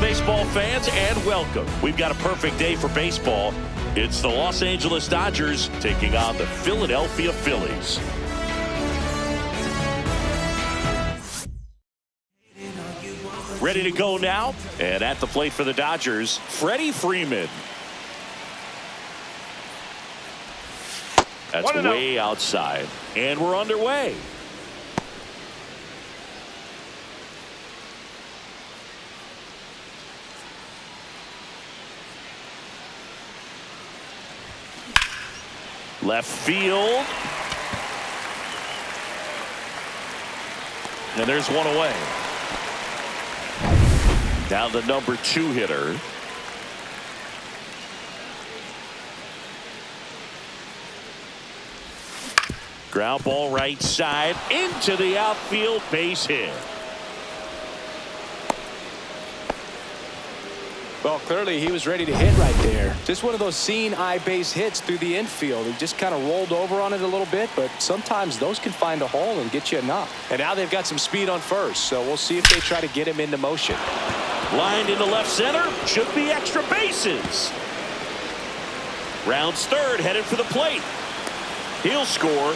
baseball fans, and welcome. We've got a perfect day for baseball. It's the Los Angeles Dodgers taking on the Philadelphia Phillies. Ready to go now, and at the plate for the Dodgers, Freddie Freeman. That's way outside, and we're underway. Left field. And there's one away. Down the number 2 hitter. Ground ball right side into the outfield, base hit. Well, clearly he was ready to hit right there. Just one of those seeing eye base hits through the infield. He just kind of rolled over on it a little bit, but sometimes those can find a hole and get you a knock. And now they've got some speed on first, so we'll see if they try to get him into motion. Lined into left center, should be extra bases. Rounds third, headed for the plate. He'll score.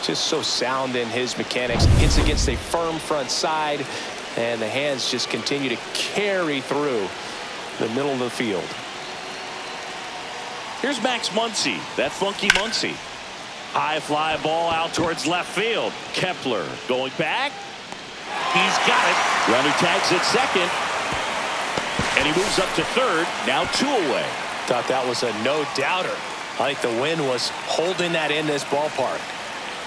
Just so sound in his mechanics. Hits against a firm front side, and the hands just continue to carry through the middle of the field. Here's Max Muncy, that funky Muncy. High fly ball out towards left field. Kepler going back. He's got it. Runner tags at second. And he moves up to third. Now 2 away. Thought that was a no-doubter. I think the wind was holding that in this ballpark.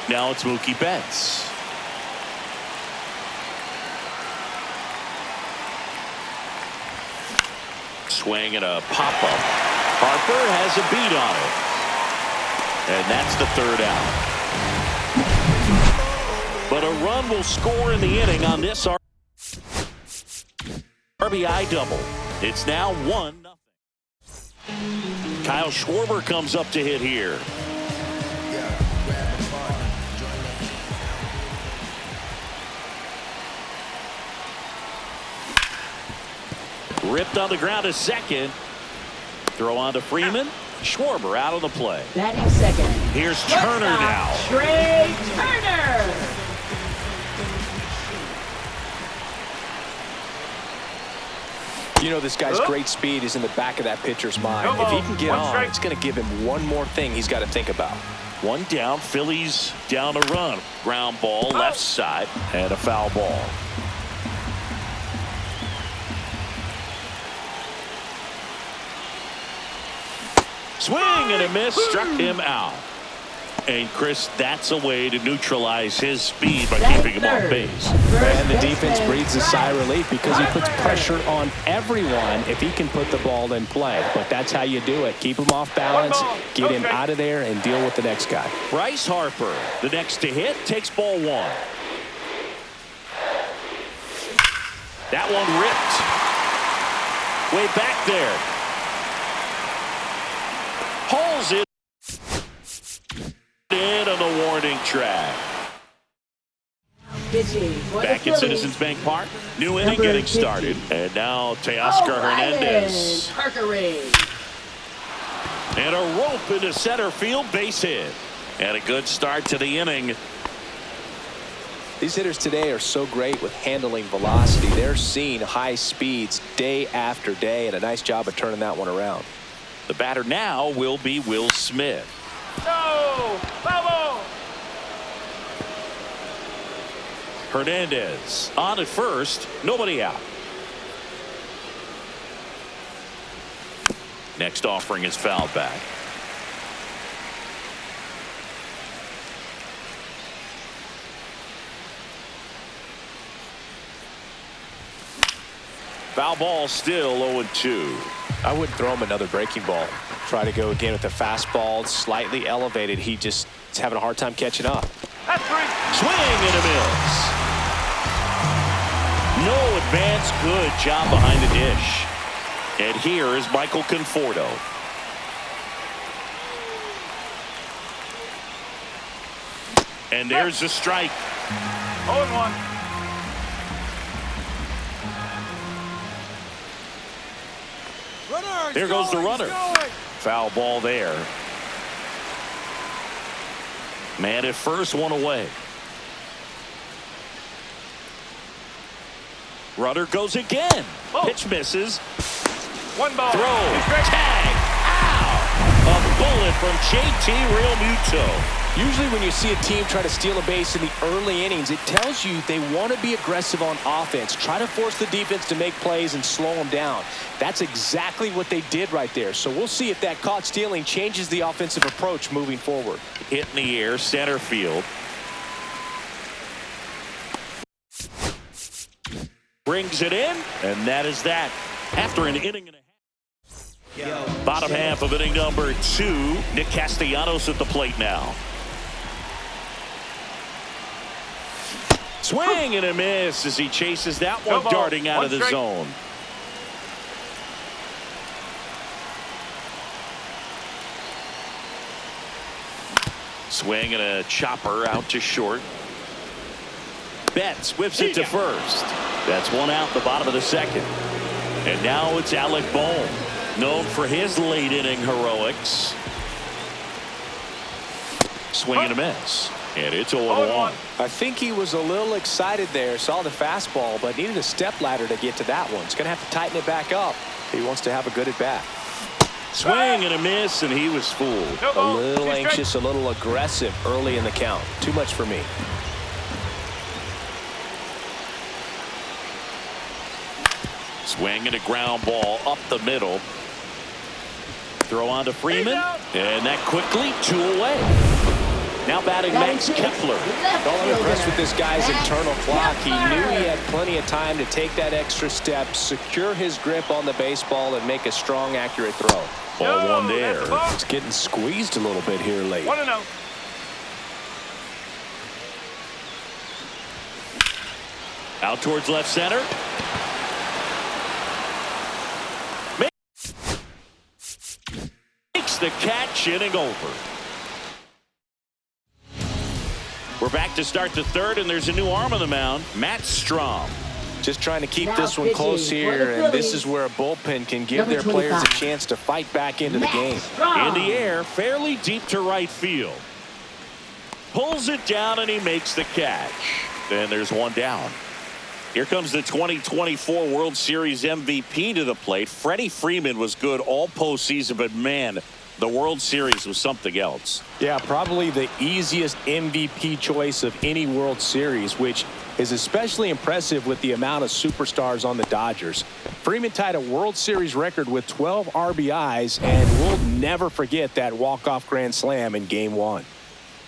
Now it's Mookie Betts. Swing and a pop-up. Harper has a beat on it. And that's the 3rd out. But a run will score in the inning on this RBI double. It's now 1-0. Kyle Schwarber comes up to hit here. Ripped on the ground to second. Throw on to Freeman. Schwarber out on the play. Batting second. Here's Turner now. Trey Turner. You know, this guy's great speed is in the back of that pitcher's mind. If he can get on, it's going to give him one more thing he's got to think about. 1 down. Phillies down a run. Ground ball left side and a foul ball. Swing and a miss, struck him out. And Chris, that's a way to neutralize his speed by keeping him on base. And the defense breathes a sigh of relief because he puts pressure on everyone if he can put the ball in play. But that's how you do it. Keep him off balance, get him out of there, and deal with the next guy. Bryce Harper, the next to hit, takes ball 1. That one ripped. Way back there. Hauls it in on the warning track. Back at Citizens Bank Park. New inning getting started. And now Teoscar Hernandez. And a rope into center field, base hit. And a good start to the inning. These hitters today are so great with handling velocity. They're seeing high speeds day after day, and a nice job of turning that one around. The batter now will be Will Smith. No! Bravo! Hernandez on at first. Nobody out. Next offering is fouled back. Foul ball still 0-2. I wouldn't throw him another breaking ball. Try to go again with the fastball, slightly elevated. He just is having a hard time catching up. That's 3. Swing and a miss. No advance. Good job behind the dish. And here is Michael Conforto. And there's a strike. 0-1. Here goes the runner. Foul ball there. Man at first, one away. Runner goes again. Pitch misses. One ball. Throw. Tag. Ow. A bullet from JT Realmuto. Usually when you see a team try to steal a base in the early innings, it tells you they want to be aggressive on offense. Try to force the defense to make plays and slow them down. That's exactly what they did right there. So we'll see if that caught stealing changes the offensive approach moving forward. Hit in the air, center field. Brings it in, and that is that. After an inning and a half. Bottom half of inning number 2. Nick Castellanos at the plate now. Swing and a miss as he chases that one darting out of the zone. Swing and a chopper out to short. Betts whips it to first. That's one out the bottom of the second. And now it's Alec Bohm, known for his late inning heroics. Swing and a miss. And it's 0-1. I think he was a little excited there, saw the fastball, but needed a step ladder to get to that one. He's going to have to tighten it back up if he wants to have a good at-bat. Swing and a miss, and he was fooled. A little anxious, a little aggressive early in the count. Too much for me. Swing and a ground ball up the middle. Throw on to Freeman, and that quickly 2 away. Now batting Max Kepler. I'm impressed with this guy's internal clock. He knew he had plenty of time to take that extra step, secure his grip on the baseball, and make a strong, accurate throw. Ball one there. It's getting squeezed a little bit here late. 1-0. Out towards left center. Makes the catch, inning over. We're back to start the third, and there's a new arm on the mound, Matt Strom. Just trying to keep this one close here, and this is where a bullpen can give their players a chance to fight back into the game. In the air, fairly deep to right field. Pulls it down, and he makes the catch. And there's one down. Here comes the 2024 World Series MVP to the plate. Freddie Freeman was good all postseason, but man, the World Series was something else. Yeah, probably the easiest MVP choice of any World Series, which is especially impressive with the amount of superstars on the Dodgers. Freeman tied a World Series record with 12 RBIs, and we'll never forget that walk-off grand slam in Game 1.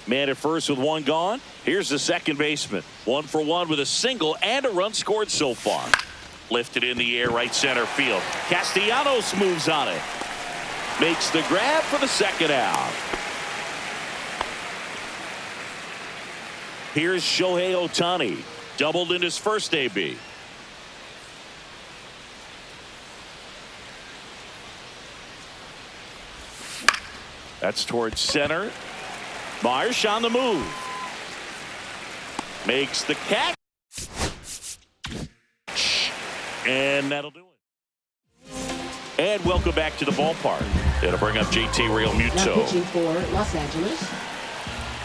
Man at first with one gone. Here's the second baseman. 1 for 1 with a single and a run scored so far. Lifted in the air, right center field. Castellanos moves on it. Makes the grab for the second out. Here's Shohei Ohtani. Doubled in his first AB. That's towards center. Marsh on the move. Makes the catch. And that'll do it. And welcome back to the ballpark. It'll bring up JT Now Realmuto. pitching for Los Angeles,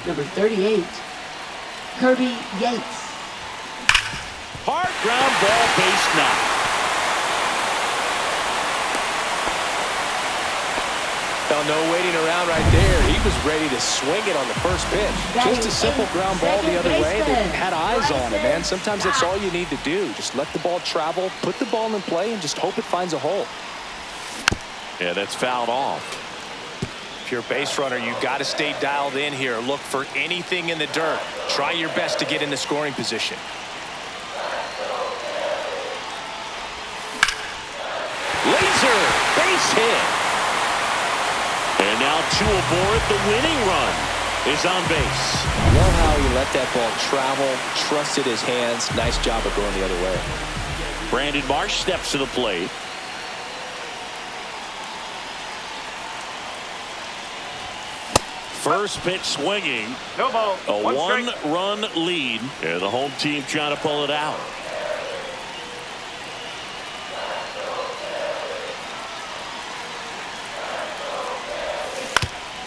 number 38, Kirby Yates. Hard ground ball, base knock. Now, no waiting around right there. He was ready to swing it on the first pitch. Just a simple ground ball the other way. They had eyes on it, man. Sometimes that's all you need to do. Just let the ball travel, put the ball in play, and just hope it finds a hole. Yeah, that's fouled off. If you're a base runner, you got to stay dialed in here. Look for anything in the dirt. Try your best to get in the scoring position. Laser, base hit. And now 2 aboard. The winning run is on base. Love how he let that ball travel, trusted his hands. Nice job of going the other way. Brandon Marsh steps to the plate. First pitch swinging. No ball. A One strike. one-run lead. And the home team trying to pull it out.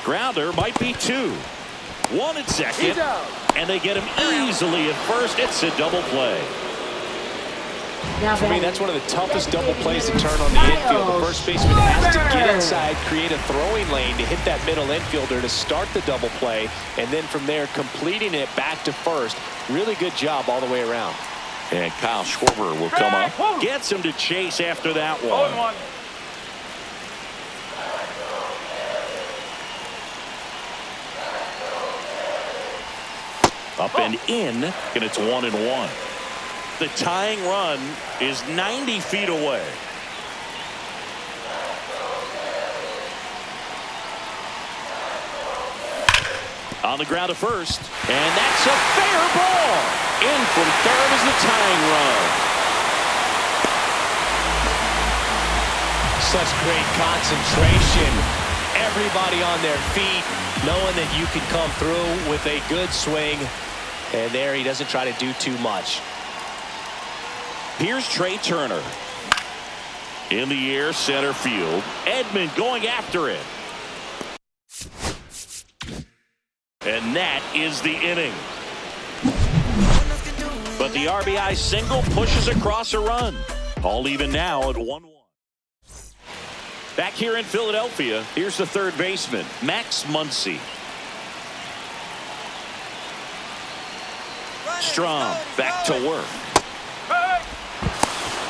Grounder might be 2. 1 at second. He's out. And they get him easily at first. It's a double play. Now For me, that's one of the toughest double plays to turn on the infield. The first baseman has to get inside, create a throwing lane to hit that middle infielder to start the double play, and then from there completing it back to first. Really good job all the way around. And Kyle Schwarber will come up. Gets him to chase after that one. 0-1. Up and in, and it's 1-1. The tying run is 90 feet away. On the ground to first, and that's a fair ball. In from third is the tying run. Such great concentration. Everybody on their feet, knowing that you can come through with a good swing. And there he doesn't try to do too much. Here's Trey Turner. In the air, center field. Edman going after it. And that is the inning. But the RBI single pushes across a run. All even now at 1-1. Back here in Philadelphia, here's the third baseman, Max Muncy. Strom back to work.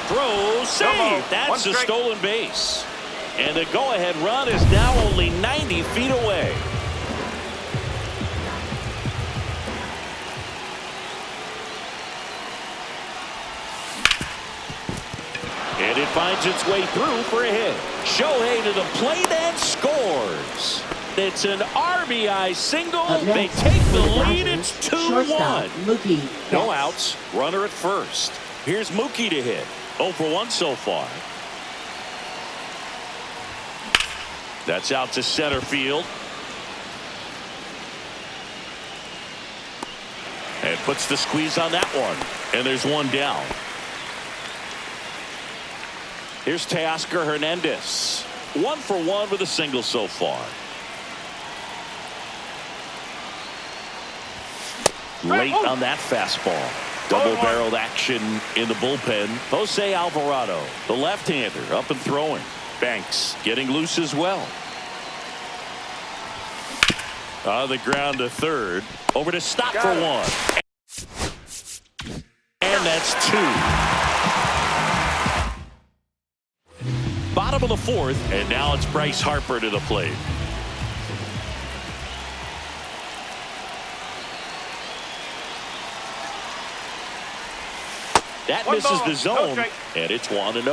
Throw, save. That's a stolen base. And the go-ahead run is now only 90 feet away. And it finds its way through for a hit. Shohei to the plate and scores. It's an RBI single. They take the lead. It's 2-1. No outs. Runner at first. Here's Mookie to hit. 0 for 1 so far. That's out to center field. And puts the squeeze on that one. And there's one down. Here's Teoscar Hernandez. 1 for 1 with a single so far. Late on that fastball. Double-barreled action in the bullpen. Jose Alvarado, the left-hander, up and throwing. Banks getting loose as well. On the ground to third. Over to Stock for 1. And that's 2. Bottom of the fourth, and now it's Bryce Harper to the plate. That misses the zone, and it's 1-0.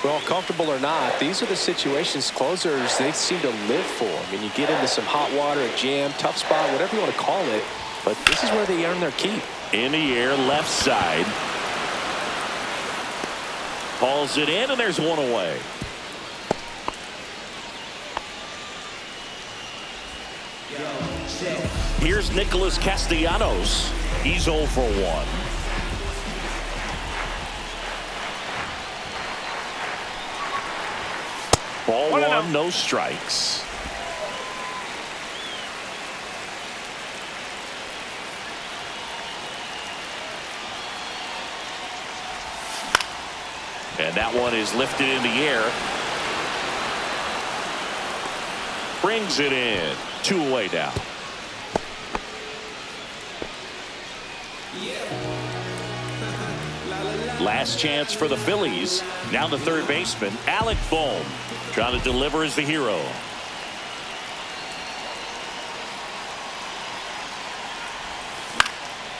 Well, comfortable or not, these are the situations closers they seem to live for. I mean, you get into some hot water, a jam, tough spot, whatever you want to call it, but this is where they earn their keep. In the air, left side. Hauls it in, and there's one away. Here's Nicholas Castellanos. He's 0 for 1. Ball 1, no strikes. And that one is lifted in the air. Brings it in. 2 away now. Last chance for the Phillies. Now the third baseman, Alec Bohm, trying to deliver as the hero.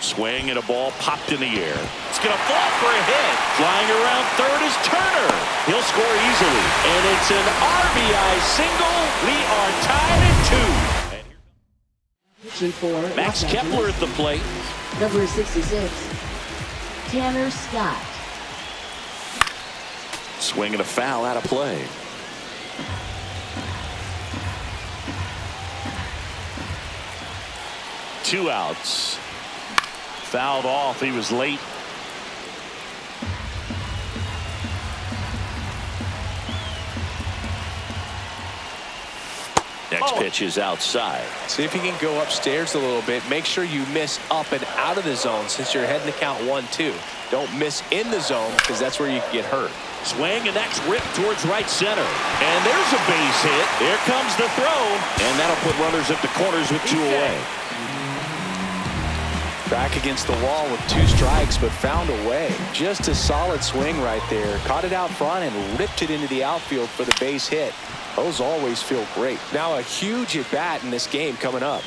Swing and a ball popped in the air. It's going to fall for a hit. Flying around third is Turner. He'll score easily. And it's an RBI single. We are tied at 2. Max Kepler at the plate. Number 66, Tanner Scott. Swing and a foul out of play. Two outs. Fouled off. He was late. Next Next Oh. pitch is outside. See if you can go upstairs a little bit. Make sure you miss up and out of the zone since you're heading to count 1-2. Don't miss in the zone because that's where you can get hurt. Swing, and that's ripped towards right center. And there's a base hit. Here comes the throw. And that'll put runners at the corners with 2 away. Back against the wall with 2 strikes, but found a way. Just a solid swing right there. Caught it out front and ripped it into the outfield for the base hit. Those always feel great. Now a huge at bat in this game coming up.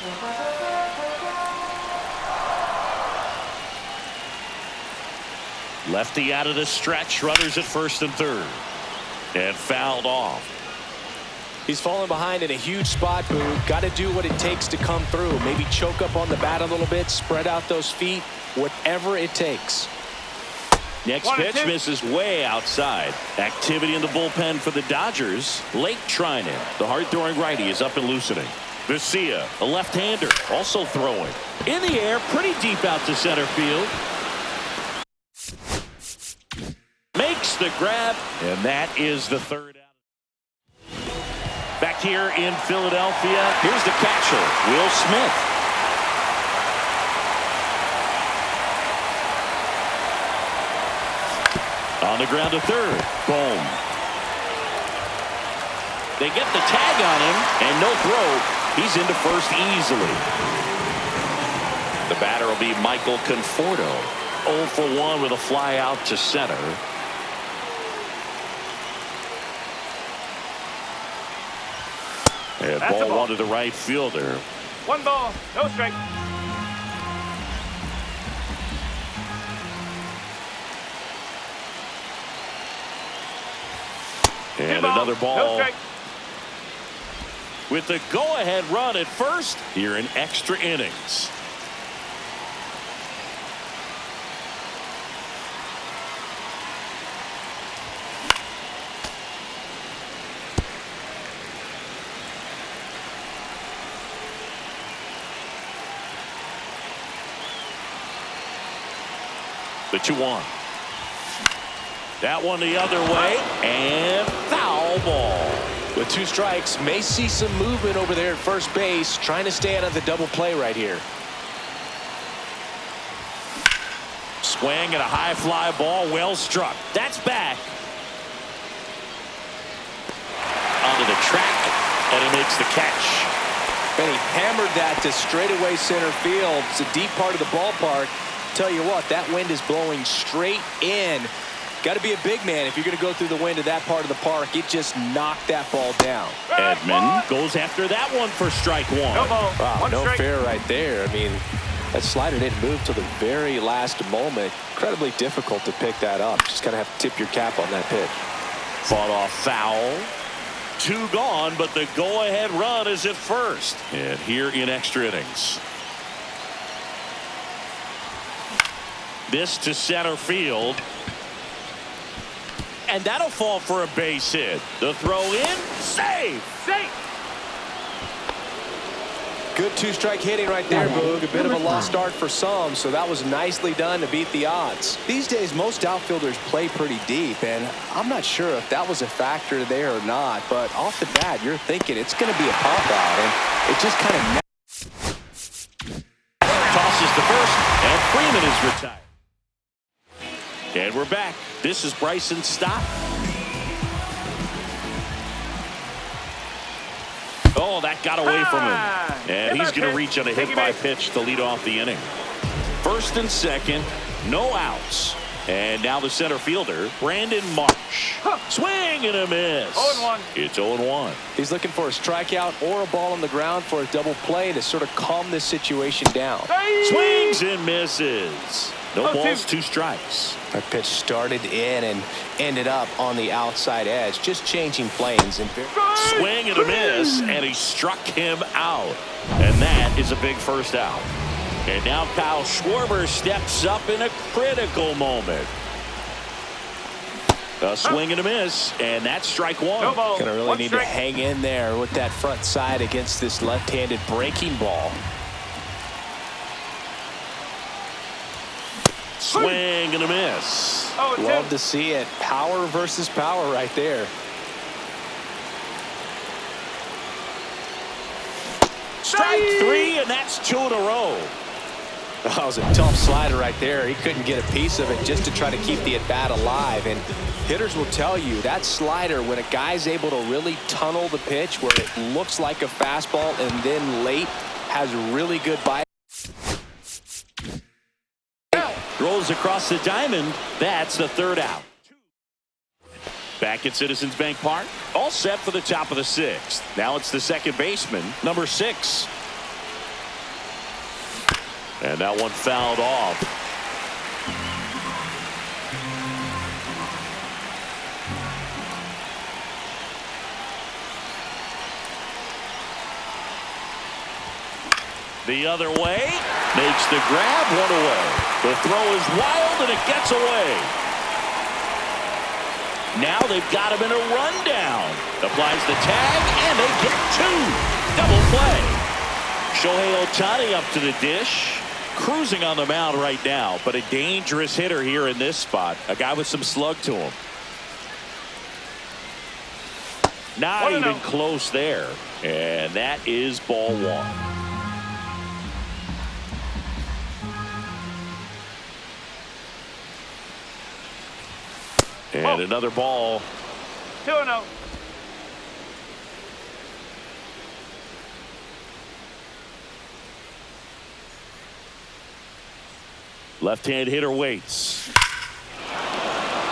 Lefty out of the stretch. Runners at first and third. And fouled off. He's falling behind in a huge spot, Boo. Got to do what it takes to come through. Maybe choke up on the bat a little bit, spread out those feet, whatever it takes. Next 1 pitch 2. misses way outside. Activity in the bullpen for the Dodgers. Late Trinan, the hard-throwing righty, is up and loosening. Vesia, a left-hander, also throwing. In the air, pretty deep out to center field. Makes the grab, and that is the third out. Back here in Philadelphia, here's the catcher, Will Smith. On the ground to third. Boom. They get the tag on him, and no throw. He's into first easily. The batter will be Michael Conforto. 0 for 1 with a fly out to center. And That's a ball ball. 1 to the right fielder. 1 ball, no strike. And 2 ball, another no ball strike. with the go-ahead run at first here in extra innings. The 2-1. That one the other way, and foul ball. With 2 strikes, may see some movement over there at first base, trying to stay out of the double play right here. Swing and a high fly ball, well struck. That's back. Onto the track, and he makes the catch. And he hammered that to straightaway center field. It's a deep part of the ballpark. Tell you what, that wind is blowing straight in. Got to be a big man if you're going to go through the wind of that part of the park. It just knocked that ball down. Edman goes after that one for strike 1. No ball, Wow, 1 no strike. fair right there. I mean, that slider didn't move till the very last moment. Incredibly difficult to pick that up. Just kind of have to tip your cap on that pitch. Fought off foul. 2 gone, but the go-ahead run is at first. And here in extra innings. This to center field. And that'll fall for a base hit. The throw in, safe. Safe. Good 2-strike hitting right there, Boog. A bit of a lost start for some, so that was nicely done to beat the odds. These days, most outfielders play pretty deep, and I'm not sure if that was a factor there or not, but off the bat, you're thinking it's going to be a pop-out, and it just kind of... Tosses to first, and Freeman is retired. And we're back. This is Bryson Stott. Oh, that got away from him. And he's going to reach on a hit by pitch to lead off the inning. First and second, no outs. And now the center fielder, Brandon Marsh. Swing and a miss. 0-1. It's 0-1. He's looking for a strikeout or a ball on the ground for a double play to sort of calm this situation down. Swings and misses. No 0-2. balls, 2 strikes. That pitch started in and ended up on the outside edge, just changing planes. And Swing and a miss, and he struck him out. And that is a big first out. And now Kyle Schwarber steps up in a critical moment. A swing and a miss, and that's strike 1. No ball. Gonna really 1 need strike. to hang in there with that front side against this left-handed breaking ball. Swing and a miss. 0-2. Love to see it. Power versus power right there. Strike three, and that's 2 in a row. That was a tough slider right there. He couldn't get a piece of it just to try to keep the at-bat alive. And hitters will tell you that slider, when a guy's able to really tunnel the pitch where it looks like a fastball and then late has really good bite. Rolls across the diamond. That's the 3rd out. Back at Citizens Bank Park. All set for the top of the 6th. Now it's the second baseman, number 6. And that one fouled off. The other way. Makes the grab, 1 away. The throw is wild, and it gets away. Now they've got him in a rundown. Applies the tag, and they get 2. Double play. Shohei Ohtani up to the dish. Cruising on the mound right now, but a dangerous hitter here in this spot. A guy with some slug to him. Not even close there. And that is ball 1. And another ball. 2-0. Left-hand hitter waits.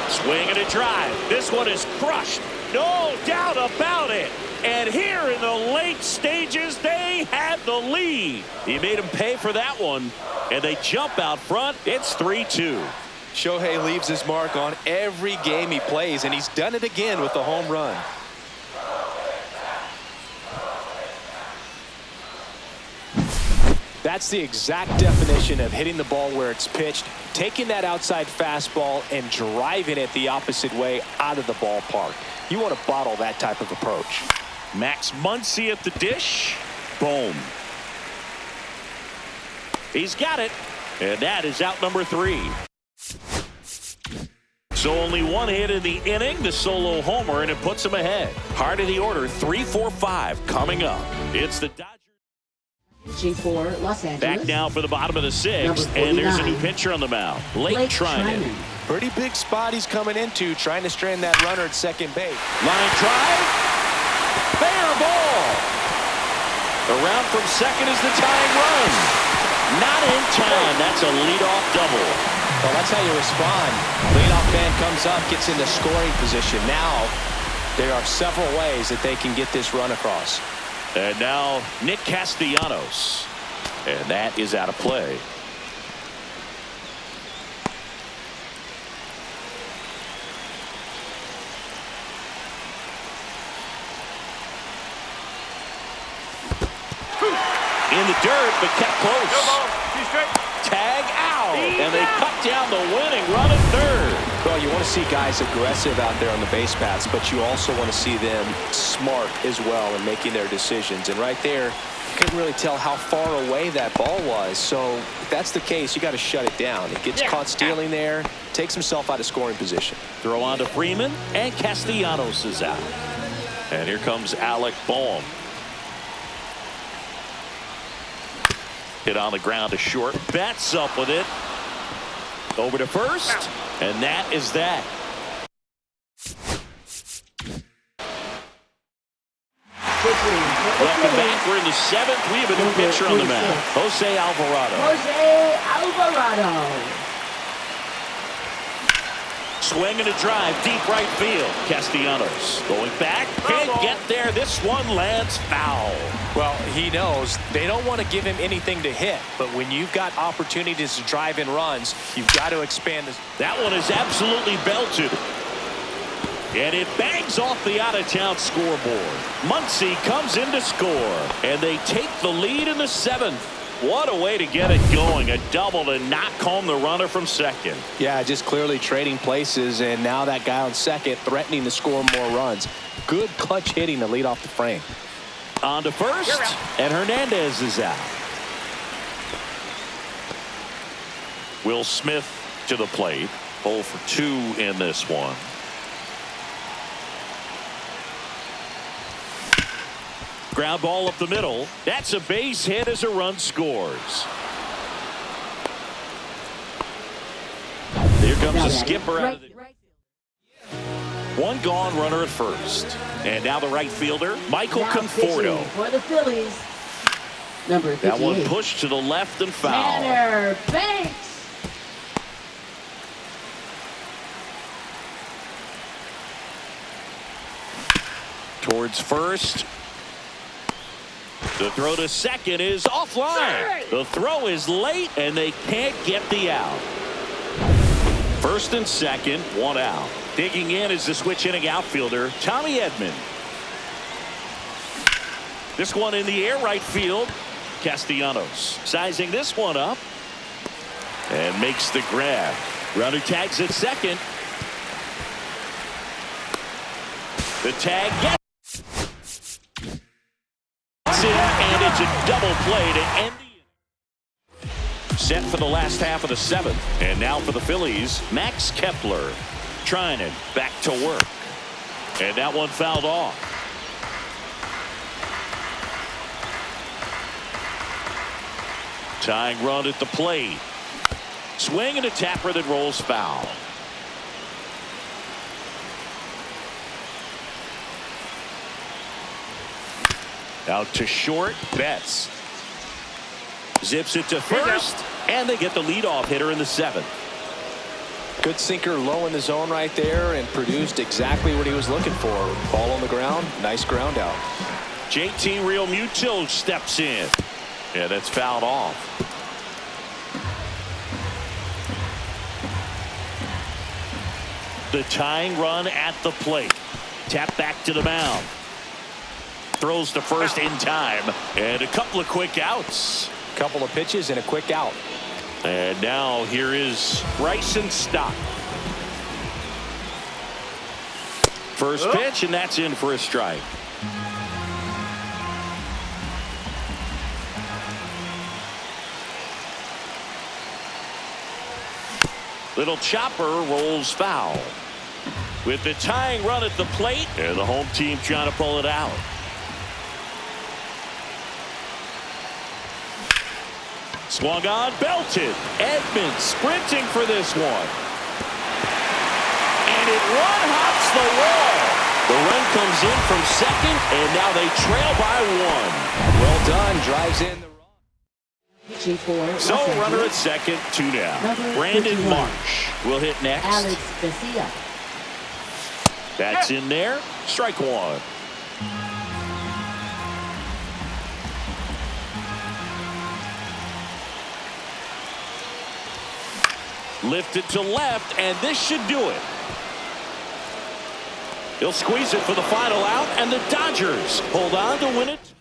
Swing and a drive. This one is crushed. No doubt about it. And here in the late stages, they had the lead. He made him pay for that one. And they jump out front. It's 3-2. Shohei leaves his mark on every game he plays, and he's done it again with the home run. That's the exact definition of hitting the ball where it's pitched, taking that outside fastball and driving it the opposite way out of the ballpark. You want to bottle that type of approach. Max Muncy at the dish. Boom. He's got it. And that is out number 3. So only 1 hit in the inning, the solo homer, and it puts him ahead. Heart of the order, 3-4-5 coming up. It's the Dodgers. For Los Angeles. Back now for the bottom of the 6th, and there's a new pitcher on the mound. Blake Trinan. Pretty big spot he's coming into, trying to strand that runner at second base. Line drive. Fair ball. Around from second is the tying run. Not in time. That's a leadoff double. Well, that's how you respond. Leadoff man comes up, gets into scoring position. Now, there are several ways that they can get this run across. And now Nick Castellanos. And that is out of play. In the dirt, but kept close. No ball. 2 straight. Tag out. And they cut down the winning run at third. Well, you want to see guys aggressive out there on the base paths, but you also want to see them smart as well in making their decisions. And right there, you couldn't really tell how far away that ball was. So if that's the case, you got to shut it down. He gets caught stealing there, takes himself out of scoring position. Throw on to Freeman, and Castellanos is out. And here comes Alec Boehm. Hit on the ground to short. Betts up with it. Over to first. And that is that. Welcome back. We're in the 7th. We have a new pitcher on the mound. Jose Alvarado. Jose Alvarado. Swing and a drive, deep right field. Castellanos going back, can't get there. This one lands foul. Well, he knows they don't want to give him anything to hit, but when you've got opportunities to drive in runs, you've got to expand this. That one is absolutely belted. And it bangs off the out-of-town scoreboard. Muncy comes in to score, and they take the lead in the 7th. What a way to get it going. A double to knock home the runner from second. Yeah, just clearly trading places, and now that guy on second threatening to score more runs. Good clutch hitting to lead off the frame. On to first, and Hernandez is out. Will Smith to the plate. 0 for 2 in this one. Ground ball up the middle. That's a base hit as a run scores. Here comes the skipper out of the... One gone runner at first. And now the right fielder, Michael Now Conforto. pitching for the Phillies, number 58. That one pushed to the left and foul. Tanner Banks. Towards first. The throw to second is offline. The throw is late, and they can't get the out. First and second, one out. Digging in is the switch inning outfielder, Tommy Edman. This one in the air right field. Castellanos sizing this one up. And makes the grab. Runner tags at second. The tag gets it, and it's a double play to end the inning. Set for the last half of the seventh. And now for the Phillies, Max Kepler. Trinan back to work. And that one fouled off. Tying run at the plate. Swing and a tapper that rolls foul. Out to short. Betts zips it to first, and they get the leadoff hitter in the seventh. Good sinker low in the zone right there and produced exactly what he was looking for. Ball on the ground. Nice ground out. JT Realmuto steps in. Yeah, that's fouled off. The tying run at the plate. Tap back to the mound. Throws to first in time. And a couple of quick outs. Couple of pitches and a quick out. And now here is Bryson Stott. First pitch, and that's in for a strike. Little chopper rolls foul. With the tying run at the plate, and the home team trying to pull it out. Swung on, belted. Edman sprinting for this one. And it run hops the wall. The run comes in from second, and now they trail by one. Well done. Drives in the run. Pitching for So Los runner at Angeles, second, two down. Number Brandon 51. Marsh will hit next. Alex Garcia. That's in there. Strike one. Lifted to left, and this should do it. He'll squeeze it for the final out, and the Dodgers hold on to win it.